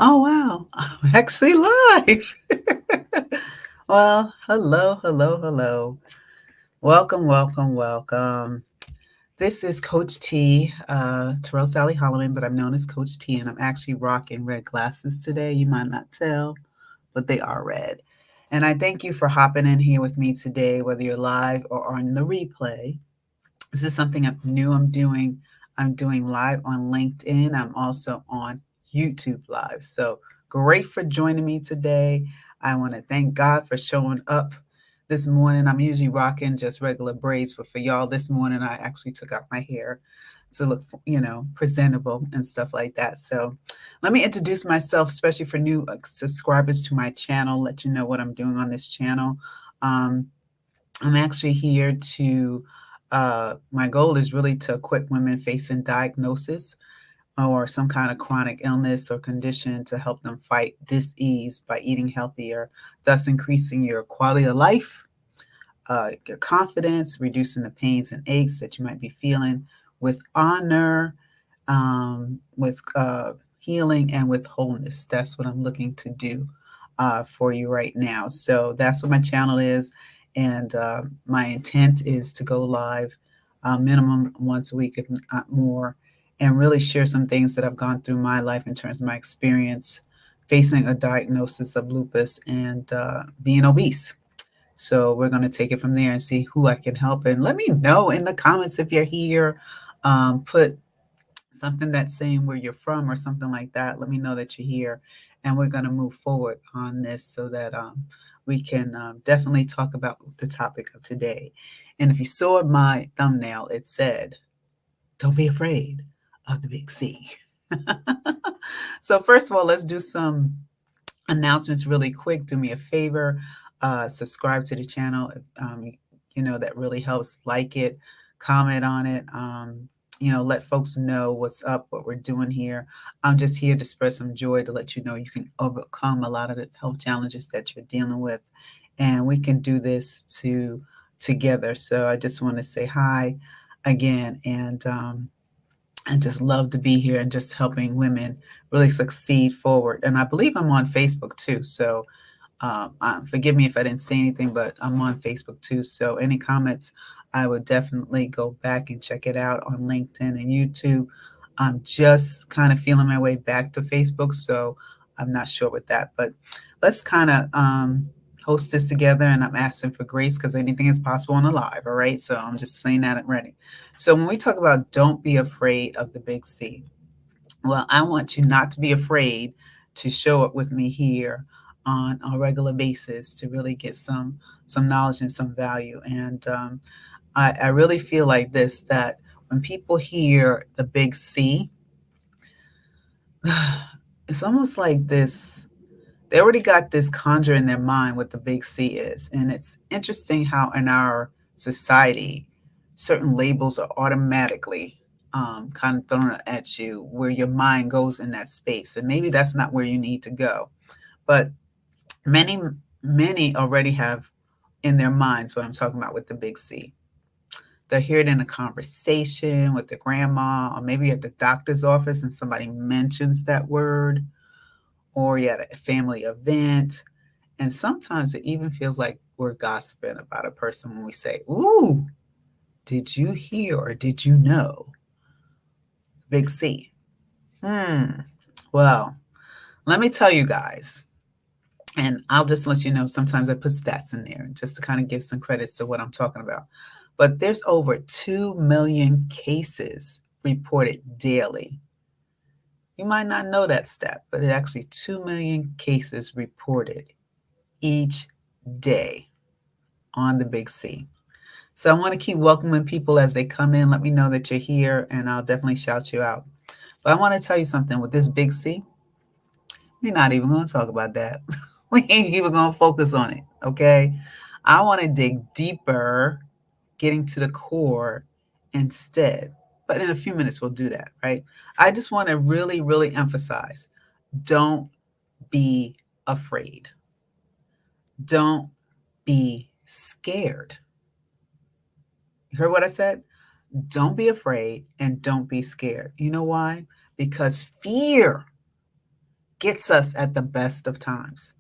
Oh, wow. I'm actually live. Well, hello, hello, hello. Welcome, welcome, welcome. This is Coach T, Terrell Salley-Holliman, but I'm known as Coach T, and I'm actually rocking red glasses today. You might not tell, but they are red. And I thank you for hopping in here with me today, whether you're live or on the replay. This is something new I'm doing. I'm doing live on LinkedIn. I'm also on YouTube Live. So great for joining me today. I want to thank God for showing up this morning. I'm usually rocking just regular braids, but for y'all this morning, I actually took out my hair to look, presentable and stuff like that. So let me introduce myself, especially for new subscribers to my channel, let you know what I'm doing on this channel. Um, I'm actually here to, my goal is really to equip women facing diagnosis or some kind of chronic illness or condition to help them fight disease by eating healthier, thus increasing your quality of life, your confidence, reducing the pains and aches that you might be feeling with honor, with healing, and with wholeness. That's what I'm looking to do for you right now. So that's what my channel is. And my intent is to go live minimum once a week, if not more, and really share some things that I've gone through my life in terms of my experience facing a diagnosis of lupus and being obese. So we're going to take it from there and see who I can help. And let me know in the comments if you're here. Put something that's saying where you're from or something like that. Let me know that you're here. And we're going to move forward on this so that we can definitely talk about the topic of today. And if you saw my thumbnail, it said, don't be afraid of the big C. So, first of all, let's do some announcements really quick. Do me a favor, subscribe to the channel. That really helps. Like it, comment on it. Let folks know what's up, what we're doing here. I'm just here to spread some joy to let you know you can overcome a lot of the health challenges that you're dealing with, and we can do this together. So I just want to say hi again, and I just love to be here and just helping women really succeed forward. And I believe I'm on Facebook too. So forgive me if I didn't say anything, but I'm on Facebook too. So any comments, I would definitely go back and check it out on LinkedIn and YouTube. I'm just kind of feeling my way back to Facebook, so I'm not sure with that. But let's kind of host this together, and I'm asking for grace because anything is possible on a live. All right, so I'm just saying that and ready. So when we talk about don't be afraid of the big C, well, I want you not to be afraid to show up with me here on a regular basis to really get some knowledge and some value. And I really feel like this, that when people hear the big C, it's almost like this. They already got this conjure in their mind what the big C is, and it's interesting how in our society, certain labels are automatically kind of thrown at you where your mind goes in that space. And maybe that's not where you need to go. But many, many already have in their minds what I'm talking about with the big C. They'll hear it in a conversation with the grandma, or maybe at the doctor's office and somebody mentions that word, or you're at a family event. And sometimes it even feels like we're gossiping about a person when we say, ooh, did you hear or did you know? Big C. Well, let me tell you guys, and I'll just let you know, sometimes I put stats in there just to kind of give some credits to what I'm talking about. But there's over 2 million cases reported daily. You might not know that stat, but it actually 2 million cases reported each day on the big C. So I want to keep welcoming people as they come in. Let me know that you're here, and I'll definitely shout you out. But I want to tell you something with this big C, we're not even going to talk about that. We ain't even going to focus on it, okay? I want to dig deeper, getting to the core instead. But in a few minutes, we'll do that, right? I just want to really, really emphasize, don't be afraid. Don't be scared. You heard what I said? Don't be afraid and don't be scared. You know why? Because fear gets us at the best of times.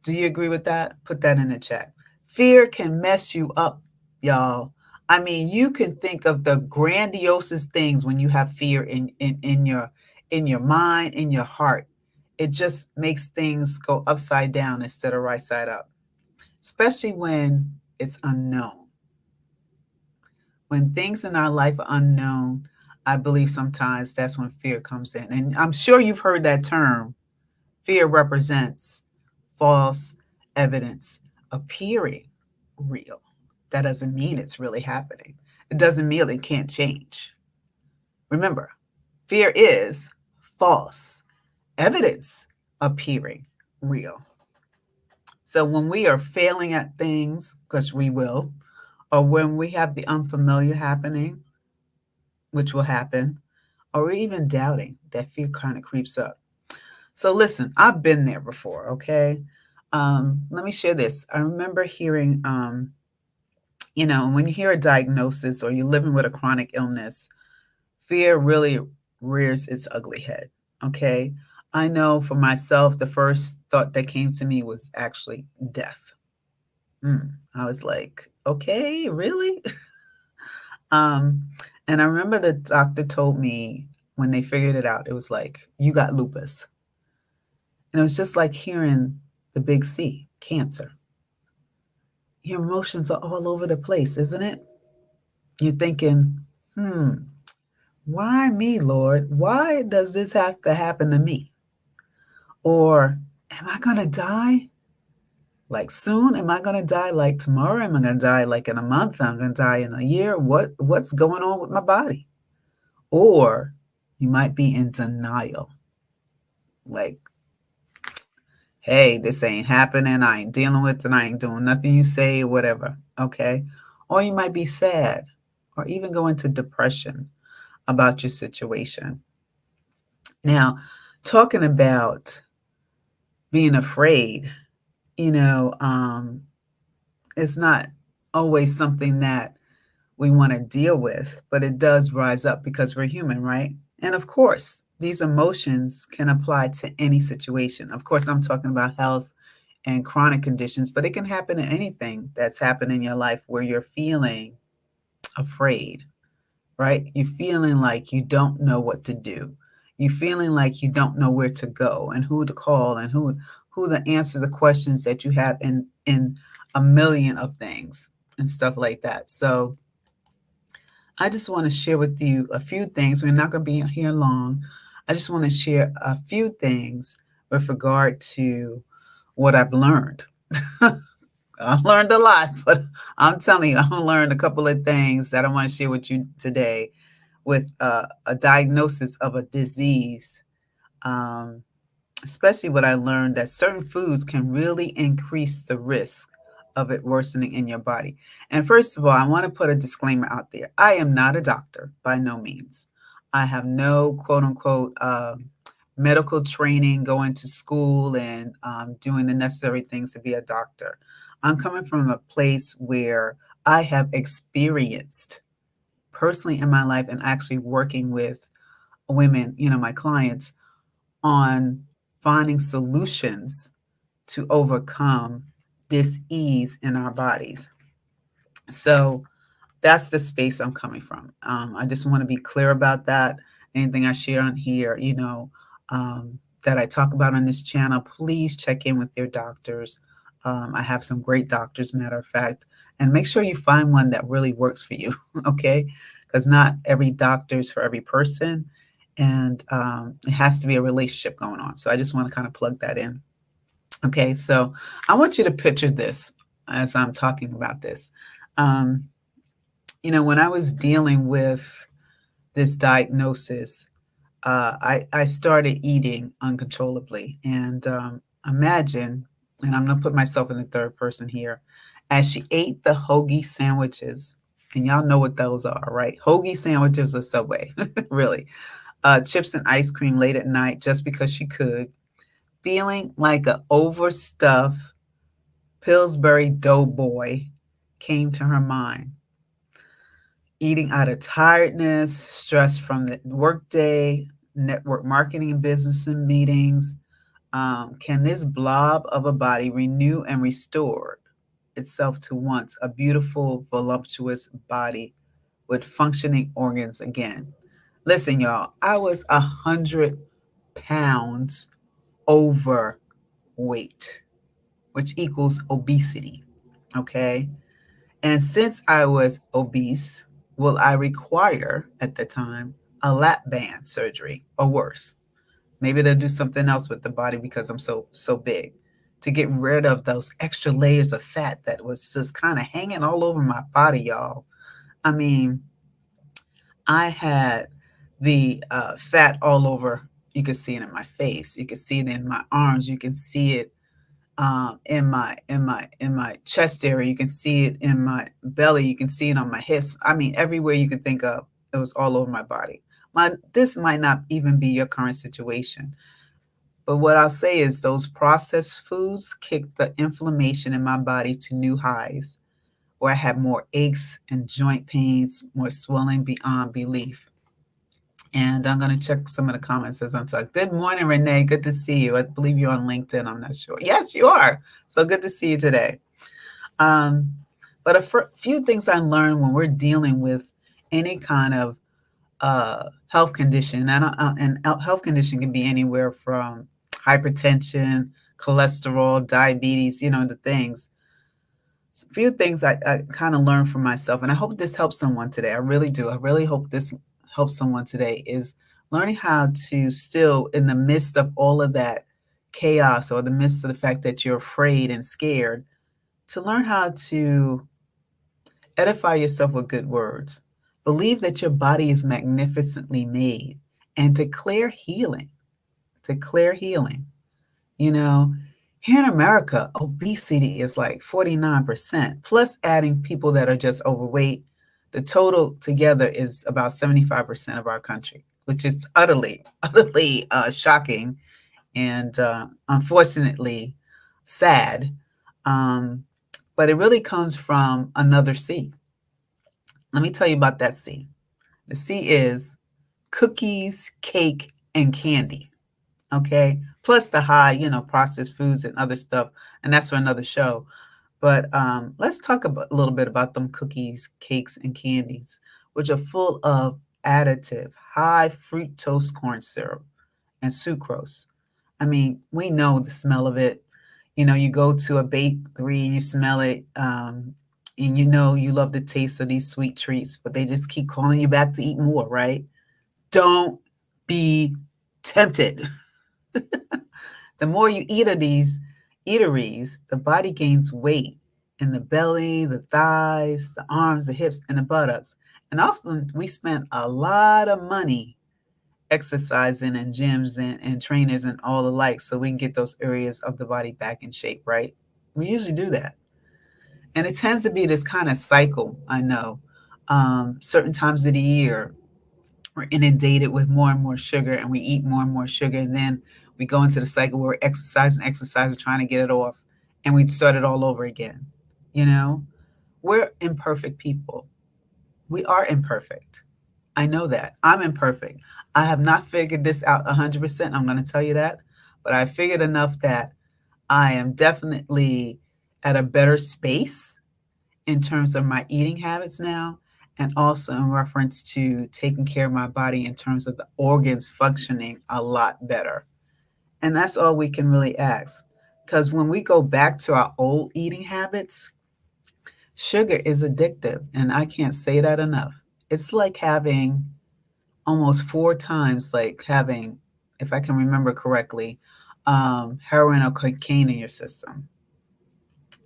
Do you agree with that? Put that in the chat. Fear can mess you up, y'all. I mean, you can think of the grandiosest things when you have fear in your mind, in your heart. It just makes things go upside down instead of right side up, especially when it's unknown. When things in our life are unknown, I believe sometimes that's when fear comes in. And I'm sure you've heard that term. Fear represents false evidence appearing real. That doesn't mean it's really happening. It doesn't mean it can't change. Remember, fear is false evidence appearing real. So when we are failing at things, because we will, or when we have the unfamiliar happening, which will happen, or even doubting, that fear kind of creeps up. So listen, I've been there before, okay? Let me share this. I remember hearing, when you hear a diagnosis or you're living with a chronic illness, fear really rears its ugly head, okay? I know for myself, the first thought that came to me was actually death. I was like, okay, really? um, and I remember the doctor told me when they figured it out, it was like, you got lupus. And it was just like hearing the big C, cancer. Your emotions are all over the place, isn't it? You're thinking, hmm, why me, Lord? Why does this have to happen to me? Or am I going to die like soon? Am I going to die like tomorrow? Am I going to die like in a month? Am I going to die in a year? What's going on with my body? Or you might be in denial. Like, hey, this ain't happening. I ain't dealing with it. I ain't doing nothing you say or whatever. Okay. Or you might be sad or even go into depression about your situation. Now, talking about being afraid, you know, it's not always something that we want to deal with, but it does rise up because we're human, right? And of course, these emotions can apply to any situation. Of course, I'm talking about health and chronic conditions, but it can happen in anything that's happened in your life where you're feeling afraid, right? You're feeling like you don't know what to do. You're feeling like you don't know where to go and who to call and who to answer the questions that you have in a million of things and stuff like that. So I just want to share with you a few things. We're not going to be here long. I just want to share a few things with regard to what I've learned. I've learned a lot, but I'm telling you, I've learned a couple of things that I want to share with you today with a diagnosis of a disease. Um, Especially what I learned that certain foods can really increase the risk of it worsening in your body. And first of all, I want to put a disclaimer out there. I am not a doctor by no means. I have no quote unquote medical training, going to school and doing the necessary things to be a doctor. I'm coming from a place where I have experienced personally in my life and actually working with women, my clients, on finding solutions to overcome dis-ease in our bodies. So that's the space I'm coming from. I just want to be clear about that. Anything I share on here, that I talk about on this channel, please check in with your doctors. I have some great doctors, matter of fact, and make sure you find one that really works for you, okay? Because not every doctor is for every person, and it has to be a relationship going on. So I just want to kind of plug that in. Okay, so I want you to picture this as I'm talking about this. Um, when I was dealing with this diagnosis, I started eating uncontrollably. And imagine, and I'm going to put myself in the third person here, as she ate the hoagie sandwiches, and y'all know what those are, right? Hoagie sandwiches or Subway, really. Chips and ice cream late at night just because she could, feeling like an overstuffed Pillsbury Doughboy came to her mind. Eating out of tiredness, stress from the workday, network marketing, business and meetings. Can this blob of a body renew and restore itself to once a beautiful, voluptuous body with functioning organs again? Listen, y'all, I was 100 pounds overweight, which equals obesity. Okay. And since I was obese, will I require at the time a lap band surgery or worse? Maybe they'll do something else with the body because I'm so big to get rid of those extra layers of fat that was just kind of hanging all over my body, y'all. I mean, I had the fat all over. You could see it in my face. You could see it in my arms. You can see it in my chest area. You can see it in my belly. You can see it on my hips. I mean, everywhere you could think of, it was all over my body. This might not even be your current situation, but what I'll say is those processed foods kick the inflammation in my body to new highs, where I have more aches and joint pains, more swelling beyond belief. And I'm going to check some of the comments as I'm talking. Good morning, Renee. Good to see you. I believe you're on LinkedIn. I'm not sure. Yes, you are. So good to see you today. Um, but few things I learned when we're dealing with any kind of health condition, and health condition can be anywhere from hypertension, cholesterol, diabetes, the things. A few things I kind of learned from myself, and I hope this helps someone today. I really do. I really hope this helps someone today is learning how to still, in the midst of all of that chaos or the midst of the fact that you're afraid and scared, to learn how to edify yourself with good words. Believe that your body is magnificently made and declare healing. Declare healing. You know, here in America, obesity is like 49%, plus adding people that are just overweight. The total together is about 75% of our country, which is utterly shocking and unfortunately sad. Um, but it really comes from another C. Let me tell you about that C. The C is cookies, cake, and candy. Okay. Plus the high, processed foods and other stuff. And that's for another show. But let's talk a little bit about them cookies, cakes, and candies, which are full of additive, high fructose corn syrup and sucrose. I mean, we know the smell of it. You go to a bakery and you smell it, and you love the taste of these sweet treats, but they just keep calling you back to eat more, right? Don't be tempted. The more you eat of these eateries, the body gains weight in the belly, the thighs, the arms, the hips, and the buttocks. And often we spend a lot of money exercising in gyms and trainers and all the like so we can get those areas of the body back in shape, right? We usually do that. And it tends to be this kind of cycle, I know. Certain times of the year, we're inundated with more and more sugar and we eat more and more sugar. And then we go into the cycle where we're exercising, trying to get it off. And we start it all over again. You know, we're imperfect people. We are imperfect. I know that. I'm imperfect. I have not figured this out 100%. I'm going to tell you that. But I figured enough that I am definitely at a better space in terms of my eating habits now, and also in reference to taking care of my body in terms of the organs functioning a lot better. And that's all we can really ask. Because when we go back to our old eating habits, sugar is addictive. And I can't say that enough. It's like having almost 4 times, like having, if I can remember correctly, heroin or cocaine in your system.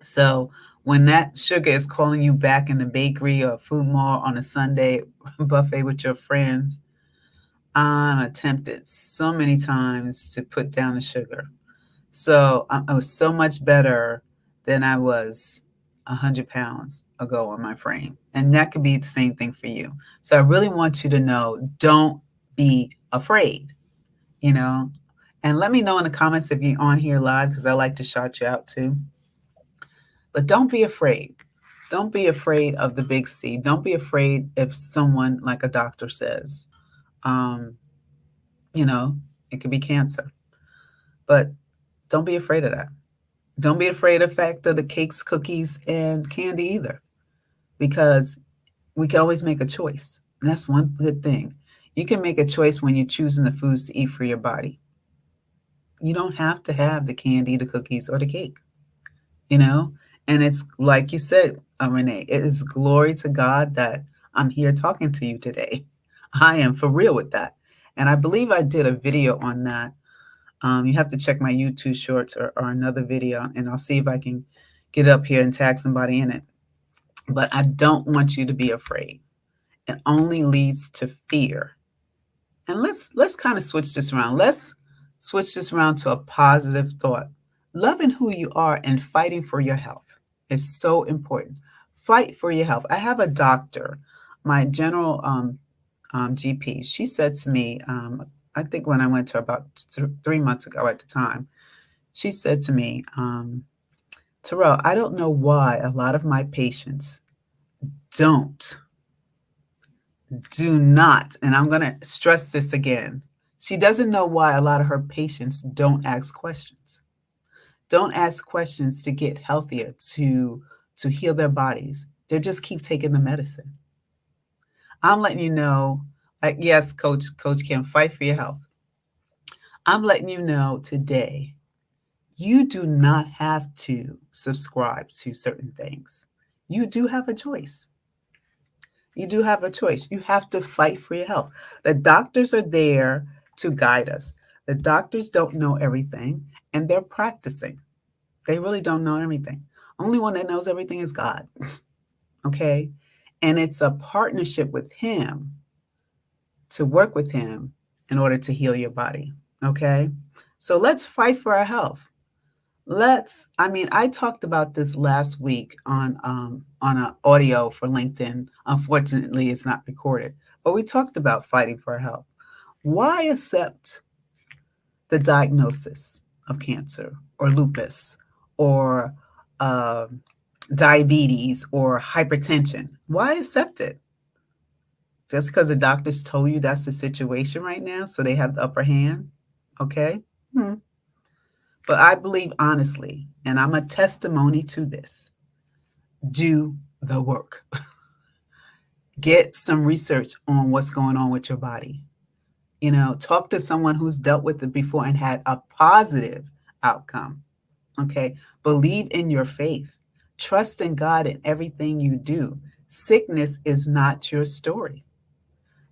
So when that sugar is calling you back in the bakery or food mall on a Sunday buffet with your friends, I'm attempted so many times to put down the sugar. So I was so much better than I was 100 pounds ago on my frame. And that could be the same thing for you. So I really want you to know, don't be afraid, you know. And let me know in the comments if you're on here live because I like to shout you out too. But don't be afraid. Don't be afraid of the big C. Don't be afraid if someone like a doctor says, um, You know, it could be cancer. But don't be afraid of that. Don't be afraid of the fact of the cakes, cookies, and candy either, because we can always make a choice. And that's one good thing. You can make a choice when you're choosing the foods to eat for your body. You don't have to have the candy, the cookies, or the cake, you know? And it's like you said, Renee, it is glory to God that I'm here talking to you today. I am for real with that. And I believe I did a video on that. You have to check my YouTube shorts or another video, and I'll see if I can get up here and tag somebody in it. But I don't want you to be afraid. It only leads to fear. And let's kind of switch this around. Let's switch this around to a positive thought. Loving who you are and fighting for your health is so important. Fight for your health. I have a doctor, my general GP. She said to me, I think when I went to her about 3 months ago at the time, she said to me, Terrell, I don't know why a lot of my patients don't do not, and I'm going to stress this again. She doesn't know why a lot of her patients don't ask questions. Don't ask questions to get healthier, to heal their bodies. They just keep taking the medicine. I'm letting you know, like, yes, Coach Kim, fight for your health. I'm letting you know today, you do not have to subscribe to certain things. You do have a choice. You do have a choice. You have to fight for your health. The doctors are there to guide us. The doctors don't know everything, and they're practicing. They really don't know everything. Only one that knows everything is God. Okay? And it's a partnership with Him to work with Him in order to heal your body. Okay? So let's fight for our health. I talked about this last week on an audio for LinkedIn. Unfortunately, it's not recorded, but we talked about fighting for our health. Why accept the diagnosis of cancer or lupus or uh, diabetes or hypertension? Why accept it? Just because the doctors told you that's the situation right now, so they have the upper hand? Okay. Hmm. But I believe honestly, and I'm a testimony to this, do the work. Get some research on what's going on with your body. Talk to someone who's dealt with it before and had a positive outcome. Okay. Believe in your faith. Trust in God in everything you do. Sickness is not your story.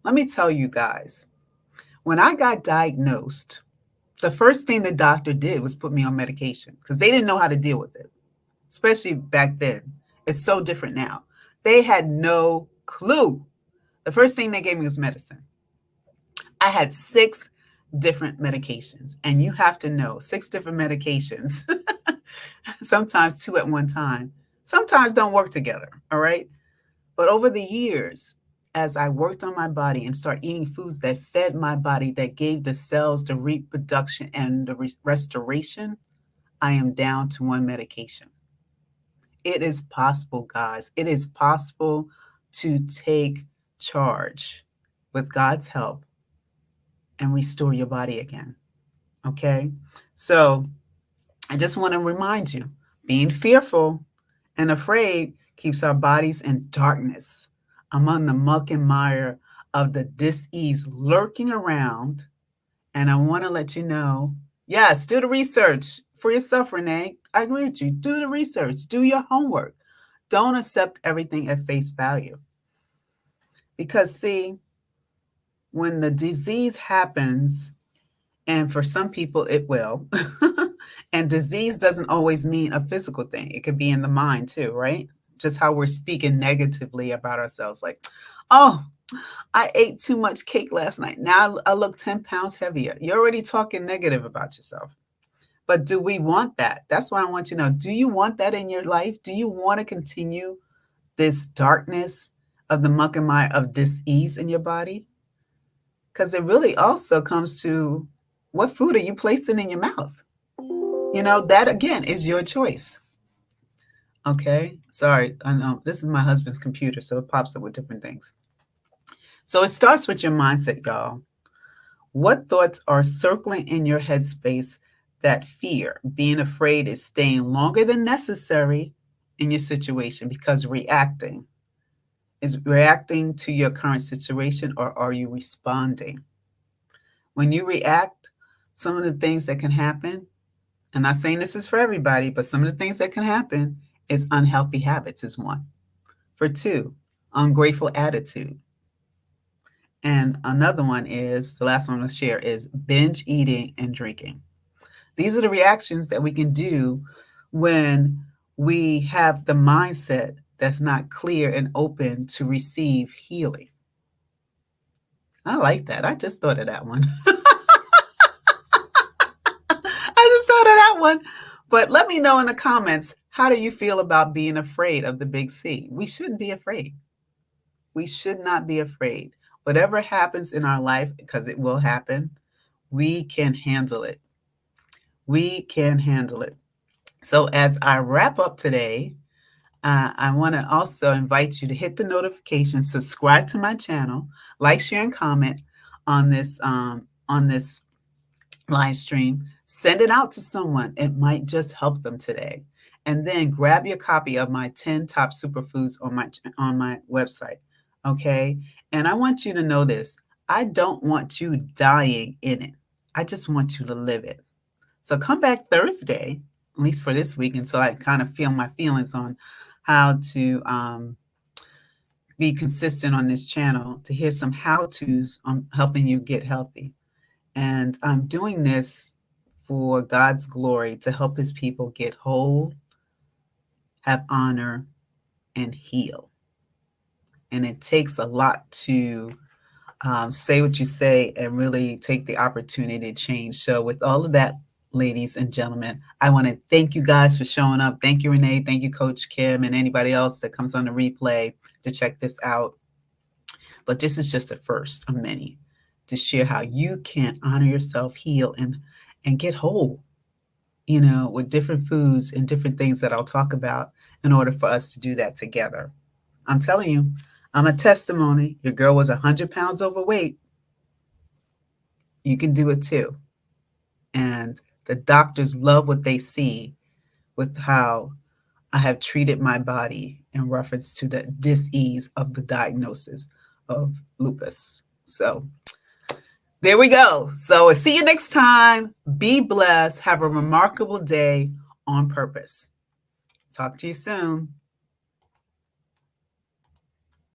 Let me tell you guys, when I got diagnosed, the first thing the doctor did was put me on medication because they didn't know how to deal with it, especially back then. It's so different now. They had no clue. The first thing they gave me was medicine. I had 6 different medications, and you have to know 6 different medications, sometimes 2 at one time, sometimes don't work together. All right. But over the years, as I worked on my body and started eating foods that fed my body, that gave the cells the reproduction and the restoration, I am down to 1 medication. It is possible, guys. It is possible to take charge with God's help and restore your body again. Okay? So I just want to remind you, being fearful and afraid keeps our bodies in darkness among the muck and mire of the dis-ease lurking around. And I want to let you know, yes, do the research for yourself, Renee. I agree with you. Do the research, do your homework. Don't accept everything at face value. Because, see, when the disease happens, and for some people it will, and disease doesn't always mean a physical thing, it could be in the mind too, right? Just how we're speaking negatively about ourselves, like, oh, I ate too much cake last night. Now I look 10 pounds heavier. You're already talking negative about yourself. But do we want that? That's what I want you to know. Do you want that in your life? Do you want to continue this darkness of the muck and mire of dis-ease in your body? Because it really also comes to, what food are you placing in your mouth? That again is your choice. Okay. Sorry. I know this is my husband's computer, so it pops up with different things. So it starts with your mindset, y'all. What thoughts are circling in your headspace that fear, being afraid, is staying longer than necessary in your situation? Because reacting is reacting to your current situation, or are you responding? When you react, some of the things that can happen, I'm not saying this is for everybody, but some of the things that can happen is unhealthy habits is one. For two, ungrateful attitude. And another one is the last one I'll share is binge eating and drinking. These are the reactions that we can do when we have the mindset that's not clear and open to receive healing. I like that. I just thought of that one. I just thought of that one. But let me know in the comments, how do you feel about being afraid of the big C? We shouldn't be afraid. We should not be afraid. Whatever happens in our life, because it will happen, we can handle it. We can handle it. So, as I wrap up today, I want to also invite you to hit the notification, subscribe to my channel, like, share, and comment on this live stream. Send it out to someone. It might just help them today. And then grab your copy of my 10 top superfoods on my website. Okay? And I want you to know this. I don't want you dying in it. I just want you to live it. So come back Thursday, at least for this week, until I kind of feel my feelings on how to be consistent on this channel, to hear some how-tos on helping you get healthy. And I'm doing this for God's glory, to help his people get whole, have honor, and heal. And it takes a lot to say what you say and really take the opportunity to change. So, with all of that, ladies and gentlemen, I want to thank you guys for showing up. Thank you, Renee. Thank you, Coach Kim, and anybody else that comes on the replay to check this out. But this is just the first of many to share how you can honor yourself, heal, and get whole, with different foods and different things that I'll talk about in order for us to do that together. I'm telling you, I'm a testimony. Your girl was 100 pounds overweight. You can do it too. And the doctors love what they see with how I have treated my body in reference to the dis-ease of the diagnosis of lupus. So there we go. So see you next time. Be blessed. Have a remarkable day on purpose. Talk to you soon.